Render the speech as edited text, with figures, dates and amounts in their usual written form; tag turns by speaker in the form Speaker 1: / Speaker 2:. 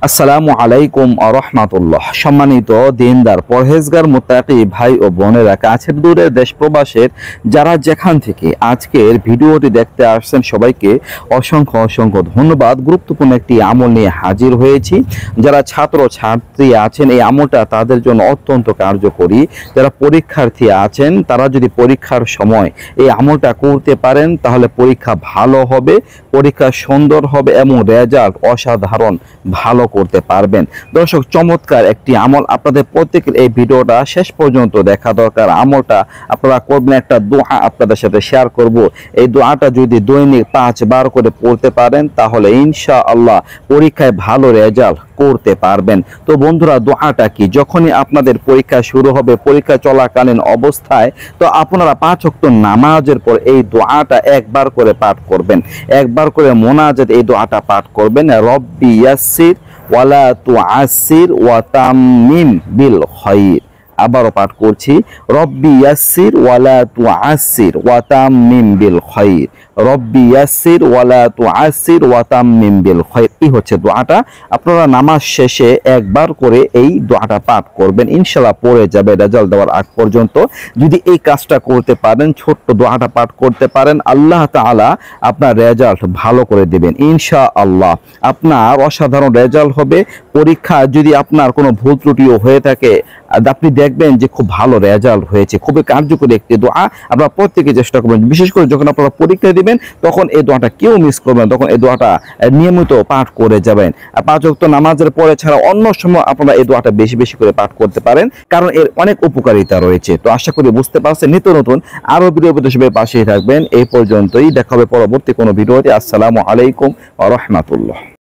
Speaker 1: আসসালামু আলাইকুম ওয়া রাহমাতুল্লাহ। সম্মানিত দিনদার পরহেজগার মুত্তাকি ভাই ও বোনেরা, কাছের দূরের দেশ প্রবাসের যারা যেখান থেকে আজকের ভিডিওটি দেখতে আসছেন, সবাইকে অসংখ্য অসংখ্য ধন্যবাদ। গুরুত্বপূর্ণ একটি আমল নিয়ে হাজির হয়েছি। যারা ছাত্র ছাত্রী আছেন, এই আমলটা তাদের জন্য অত্যন্ত কার্যকরী। যারা পরীক্ষার্থী আছেন, তারা যদি পরীক্ষার সময় এই আমলটা করতে পারেন তাহলে পরীক্ষা ভালো হবে, পরীক্ষা সুন্দর হবে এবং রেজাল্ট অসাধারণ ভালো করতে পারবেন। দর্শক, চমৎকার একটি আমল, আপনাদের প্রত্যেকের এই ভিডিওটা শেষ পর্যন্ত দেখা দরকার। আমলটা আপনারা করবেন, একটা দোয়া আপনাদের সাথে শেয়ার করব। এই দোয়াটা যদি দৈনিক 5 বার করে পড়তে পারেন তাহলে ইনশাআল্লাহ পরীক্ষায় ভালো রেজাল্ট করতে পারবেন। তো বন্ধুরা, দোয়াটা কি? যখনই আপনাদের পরীক্ষা শুরু হবে, পরীক্ষা চলাকালীন অবস্থায়, তো আপনারা 5 ওয়াক্ত নামাজের পর এই দোয়াটা একবার করে পাঠ করবেন। একবার করে মোনাজাত এই দোয়াটা পাঠ করবেন। রব্বি ইয়াসসির ওয়ালা তুআসসির ওয়া তাম্মিম বিল খায়র। আবারও পাঠ করছি, রব্বি ইয়াসসির ওয়ালা তুআসসির ওয়া তাম্মিম বিল খায়র। রব্বি ইয়াসসির ওয়ালা তুআসসির ওয়া তাম্মিম বিল খায়র। এই হচ্ছে দোয়াটা। আপনারা নামাজ শেষে একবার করে এই দোয়াটা পাঠ করবেন, ইনশাআল্লাহ পড়ে যাবে রেজাল্ট দেওয়ার আগ পর্যন্ত। যদি এই কাজটা করতে পারেন, ছোট্ট দোয়াটা পাঠ করতে পারেন, আল্লাহ তাআলা আপনার রেজাল্ট ভালো করে দেবেন ইনশাআল্লাহ। আপনার অসাধারণ রেজাল্ট হবে। পরীক্ষা যদি আপনার কোনো ভুল ত্রুটিও হয়ে থাকে, আপনি দেখবেন যে খুব ভালো রেজাল্ট হয়েছে। খুবই কার্যকরী একটি দোয়া, আপনারা প্রত্যেকে চেষ্টা করবেন। বিশেষ করে যখন আপনারা পরীক্ষা দিবেন তখন এই দোয়াটা কেউ মিস করবেন, তখন এই দোয়াটা নিয়মিত পাঠ করে যাবেন। আর 5 ওয়াক্ত নামাজের পরে ছাড়া অন্য সময় আপনারা এই দোয়াটা বেশি বেশি করে পাঠ করতে পারেন, কারণ এর অনেক উপকারিতা রয়েছে। তো আশা করি বুঝতে পারছেন। নিত্য নতুন আরো ভিডিও পেতে সবাই পাশেই থাকবেন। এই পর্যন্তই, দেখা হবে পরবর্তী কোনো ভিডিওতে। আসসালামু আলাইকুম ওয়া রাহমাতুল্লাহ।